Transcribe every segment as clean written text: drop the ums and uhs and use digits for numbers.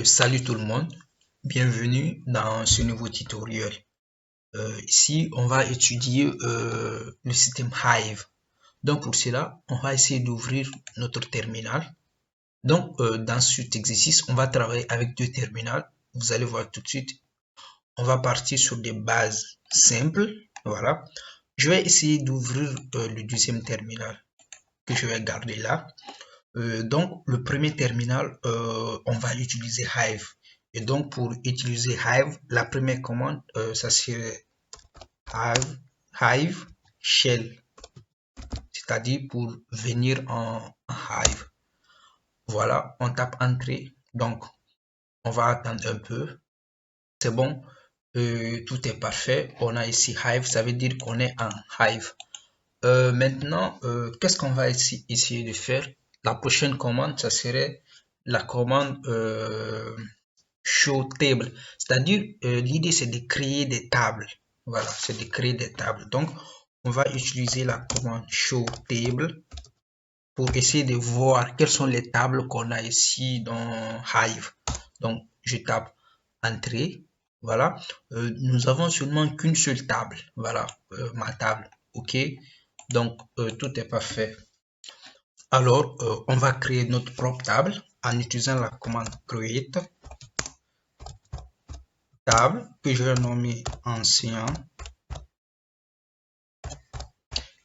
Salut tout le monde, bienvenue dans ce nouveau tutoriel. Ici, on va étudier le système Hive. Donc pour cela, on va essayer d'ouvrir notre terminal. Donc dans cet exercice, on va travailler avec deux terminals. Vous allez voir tout de suite. On va partir sur des bases simples. Voilà. Je vais essayer d'ouvrir le deuxième terminal que je vais garder là. Donc, le premier terminal, on va utiliser Hive. Et donc, pour utiliser Hive, la première commande, ça serait Hive Shell, c'est-à-dire pour venir en Hive. Voilà, on tape Entrée. Donc, on va attendre un peu. C'est bon, tout est parfait. On a ici Hive, ça veut dire qu'on est en Hive. Maintenant, qu'est-ce qu'on va essayer de faire? La prochaine commande, ça serait la commande show table. C'est-à-dire, l'idée c'est de créer des tables. Voilà, c'est de créer des tables. Donc, on va utiliser la commande show table pour essayer de voir quelles sont les tables qu'on a ici dans Hive. Donc, je tape Entrée. Voilà, nous avons seulement qu'une seule table. Voilà, ma table. OK. Donc, tout est parfait. Alors, on va créer notre propre table en utilisant la commande create table que je vais nommer ancien.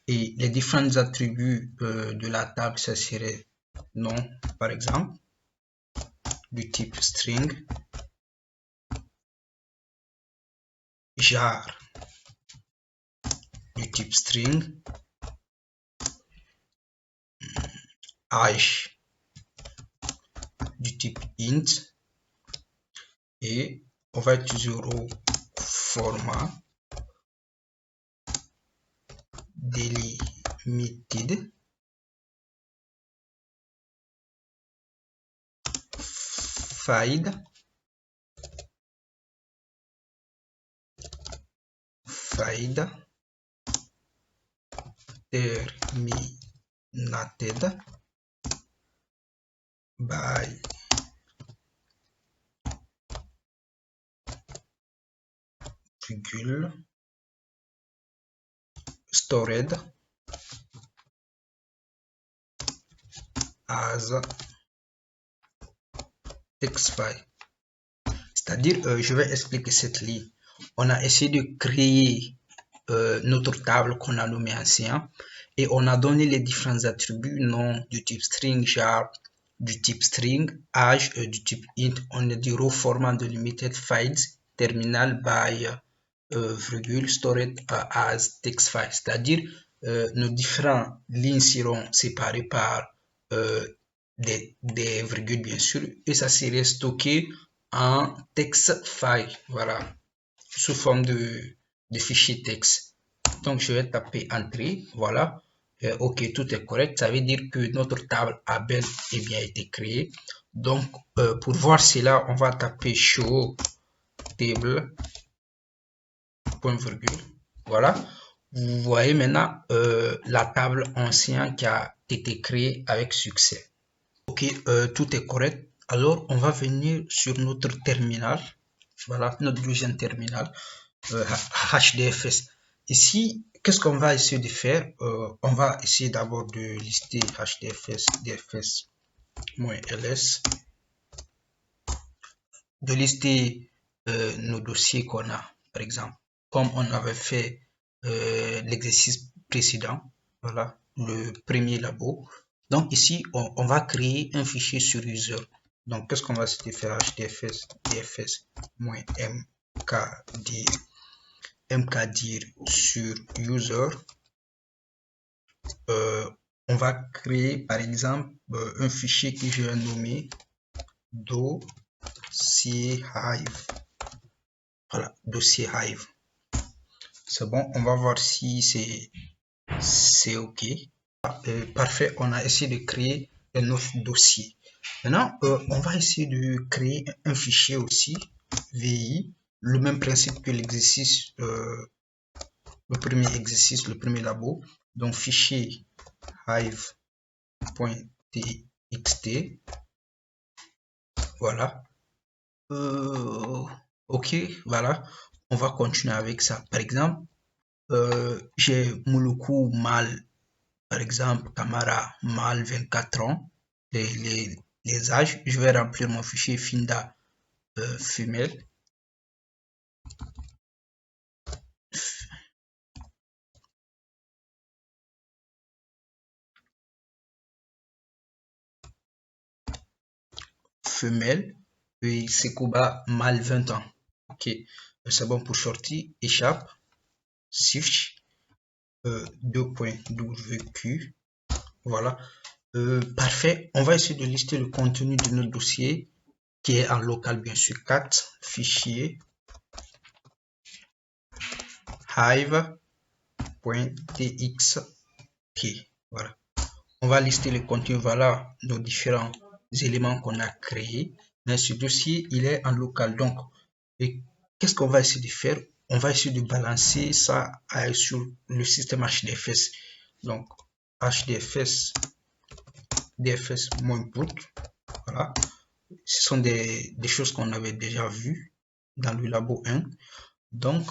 Et les différents attributs de la table, ça serait nom, par exemple, du type string, jar du type string, age du type int, et on va utiliser row format delimited fide terminated by virgule stored as text file. C'est-à-dire, je vais expliquer cette ligne. On a essayé de créer notre table qu'on a nommée ancien et on a donné les différents attributs, nom du type string, jar du type string, age du type int. On a dit row format delimited files terminal by virgule stored as text file. C'est-à-dire, nos différentes lignes seront séparées par des virgules bien sûr et ça serait stocké en text file, voilà, sous forme de fichier texte. Donc je vais taper entrée, voilà. Ok, tout est correct, ça veut dire que notre table a bel et bien été créée. Donc pour voir cela, on va taper show table point virgule, voilà. Vous voyez maintenant la table ancienne qui a été créée avec succès. Ok, tout est correct. Alors, on va venir sur notre terminal. Voilà, notre deuxième terminal, HDFS. Ici, qu'est-ce qu'on va essayer de faire? On va essayer d'abord de lister HDFS, dfs-ls, de lister nos dossiers qu'on a, par exemple, comme on avait fait l'exercice précédent. Voilà, le premier labo. Donc ici, on va créer un fichier sur user. Donc, qu'est-ce qu'on va essayer de faire? HDFS, mkdir sur user. On va créer, par exemple, un fichier que je vais nommer dossier Hive. Voilà, dossier Hive. C'est bon, on va voir si c'est OK. Parfait, on a essayé de créer un nouveau dossier. Maintenant, on va essayer de créer un fichier aussi, VI, le même principe que l'exercice, le premier exercice, le premier labo. Donc, fichier hive.txt, voilà. Ok, voilà. On va continuer avec ça. Par exemple, j'ai Mouloukou Mal, par exemple, Camara Mal 24 ans, les âges. Je vais remplir mon fichier Finda femelle. Femelle, puis Sekouba Mal 20 ans. Ok, c'est bon pour sortir. Échappe, switch, 2.wq. Voilà. Parfait. On va essayer de lister le contenu de notre dossier qui est en local, bien sûr. 4 fichiers hive.txt. Voilà. On va lister le contenu. Voilà nos différents éléments qu'on a créés. Mais ce dossier, il est en local. Donc, qu'est-ce qu'on va essayer de faire? On va essayer de balancer ça sur le système HDFS. Donc, HDFS dfs-put. Voilà. Ce sont des choses qu'on avait déjà vues dans le labo 1. Donc,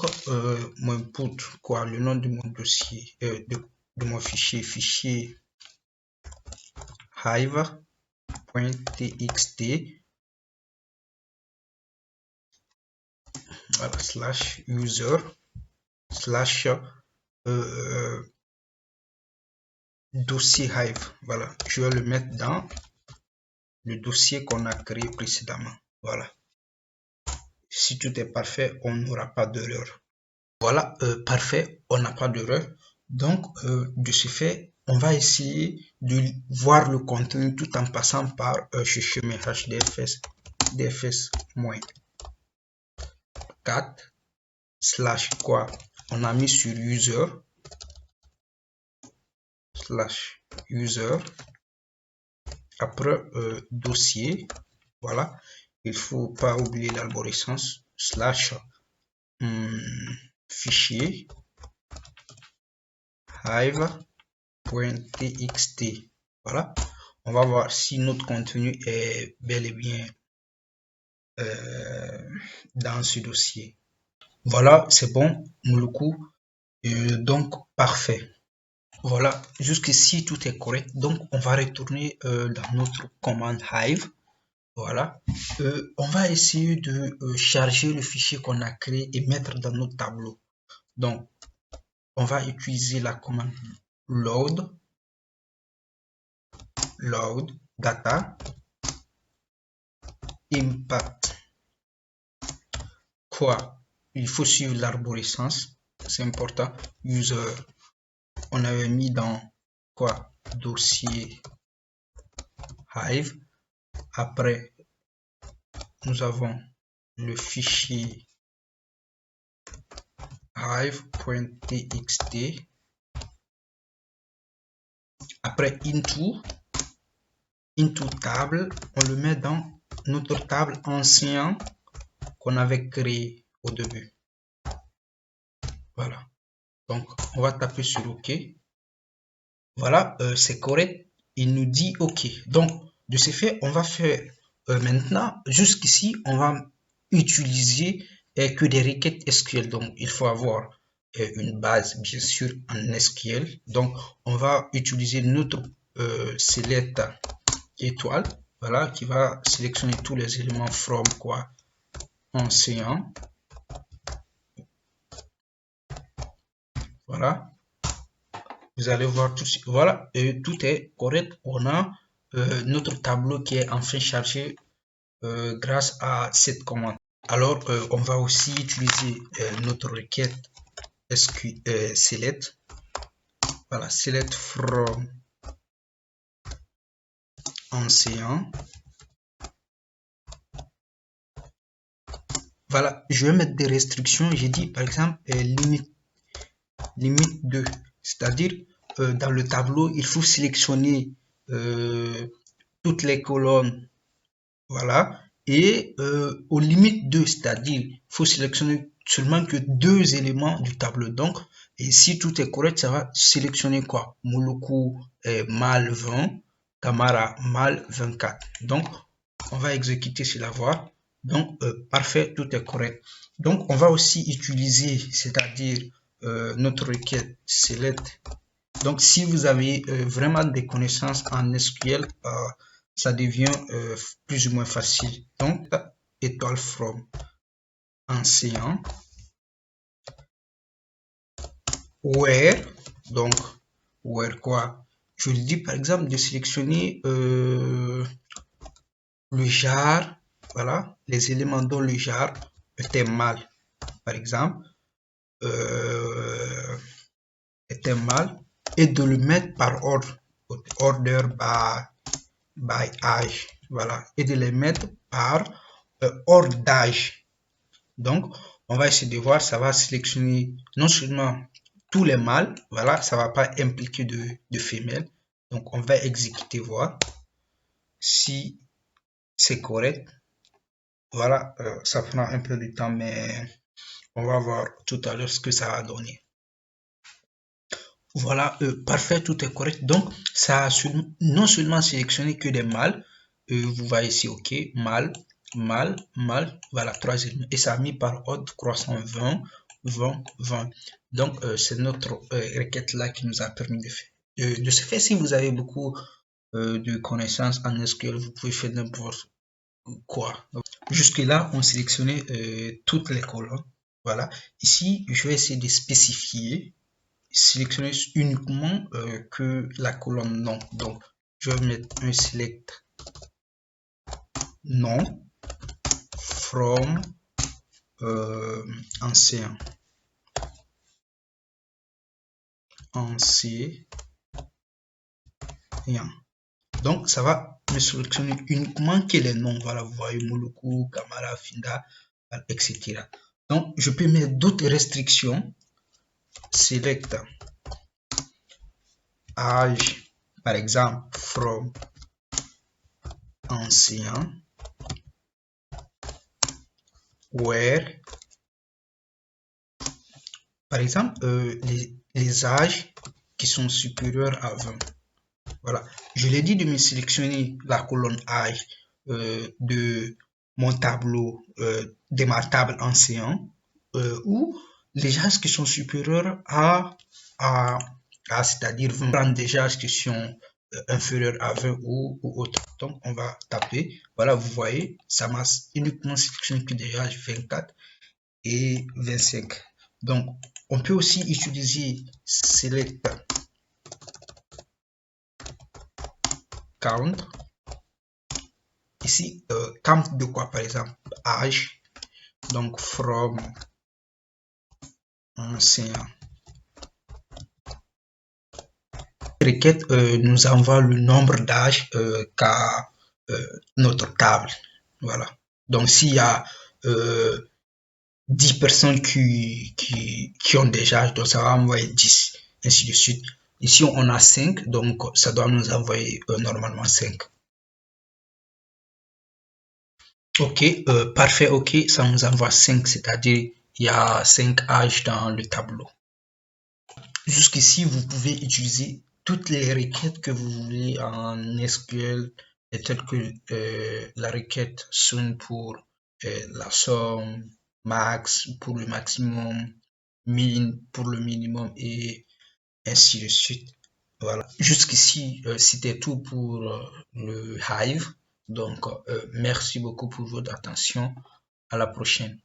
mon put, quoi, le nom de mon dossier, de mon fichier hive.txt, voilà, slash user, slash dossier hive. Voilà, je vais le mettre dans le dossier qu'on a créé précédemment. Voilà. Si tout est parfait, on n'aura pas d'erreur. Voilà, parfait, on n'a pas d'erreur. Donc, de ce fait, on va essayer de voir le contenu tout en passant par ce chemin hdfs dfs-4 slash quoi. On a mis sur user slash user. Après, dossier. Voilà. Il faut pas oublier l'arborescence slash fichier hive.txt. Voilà. On va voir si notre contenu est bel et bien dans ce dossier. Voilà, c'est bon, Mouloukou. Donc, parfait. Voilà, jusqu'ici, tout est correct. Donc, on va retourner dans notre commande Hive. Voilà. On va essayer de charger le fichier qu'on a créé et mettre dans notre tableau. Donc, on va utiliser la commande load data impact. Quoi? Il faut suivre l'arborescence. C'est important. User. On avait mis dans quoi? Dossier Hive. Après, nous avons le fichier hive.txt. Après, into table, on le met dans notre table ancien qu'on avait créé au début. Voilà. Donc, on va taper sur OK. Voilà, c'est correct. Il nous dit OK. Donc, de ce fait, on va faire maintenant, jusqu'ici, on va utiliser que des requêtes SQL. Donc, il faut avoir une base, bien sûr, en SQL. Donc, on va utiliser notre select étoile, voilà, qui va sélectionner tous les éléments from quoi ancien. Voilà. Vous allez voir tout, voilà, et tout est correct. On a notre tableau qui est enfin chargé grâce à cette commande. Alors, on va aussi utiliser notre requête select. Voilà, select from ancien. Voilà, je vais mettre des restrictions. J'ai dit par exemple limite 2, c'est-à-dire dans le tableau, il faut sélectionner toutes les colonnes, voilà, et aux limites 2, c'est-à-dire il faut sélectionner seulement que 2 éléments du tableau. Donc, et si tout est correct, ça va sélectionner quoi? Mouloukou mal 20, Camara mal 24. Donc, on va exécuter cela voir. Donc, parfait, tout est correct. Donc, on va aussi utiliser, c'est-à-dire notre requête select. Donc, si vous avez vraiment des connaissances en SQL, ça devient plus ou moins facile. Donc, étoile from ancien, where, donc, where quoi? Je lui dis par exemple de sélectionner le jar, voilà, les éléments dont le jar était mal, par exemple, était mal, et de le mettre par ordre, order by âge, voilà, et de les mettre par ordre d'âge. Donc, on va essayer de voir, ça va sélectionner non seulement tous les mâles, voilà, ça va pas impliquer de femelles. Donc, on va exécuter, voir si c'est correct. Voilà, ça prend un peu de temps, mais on va voir tout à l'heure ce que ça va donner. Voilà, parfait, tout est correct. Donc, ça a non seulement sélectionné que des mâles, vous voyez ici, ok, mâle, mâle, mâle, voilà, 3 éléments. Et ça a mis par ordre croissant 20, 20, 20. Donc, c'est notre requête là qui nous a permis de faire. De ce fait, si vous avez beaucoup de connaissances en SQL, vous pouvez faire n'importe quoi. Jusque-là, on sélectionnait toutes les colonnes. Voilà. Ici, je vais essayer de spécifier, sélectionner uniquement que la colonne nom. Donc, je vais mettre un select nom from ancien. Donc, ça va me sélectionner uniquement que les noms. Voilà, vous voyez Moluku, Kamara, Finda, etc. Donc, je peux mettre d'autres restrictions. Select âge, par exemple, from ancien, where, par exemple, les âges qui sont supérieurs à 20. Voilà, je l'ai dit de me sélectionner la colonne âge de mon tableau démarrable ancien ou les âges qui sont supérieurs à c'est-à-dire 20, prendre des âges qui sont inférieurs à 20 ou autre. Donc, on va taper. Voilà, vous voyez, ça m'a uniquement sélectionné que des âges 24 et 25. Donc, on peut aussi utiliser select count. Ici, count de quoi, par exemple, âge. Donc, from ancien. Requête nous envoie le nombre d'âges qu'a notre table. Voilà. Donc, s'il y a 10 personnes qui ont des âges, donc ça va envoyer 10, ainsi de suite. Ici, on a 5, donc ça doit nous envoyer normalement 5. Ok, parfait, ok, ça nous envoie 5, c'est-à-dire il y a 5 âges dans le tableau. Jusqu'ici, vous pouvez utiliser toutes les requêtes que vous voulez en SQL, telles que la requête soon pour la somme, max pour le maximum, min pour le minimum et ainsi de suite. Voilà. Jusqu'ici, c'était tout pour le Hive. Donc, merci beaucoup pour votre attention. À la prochaine.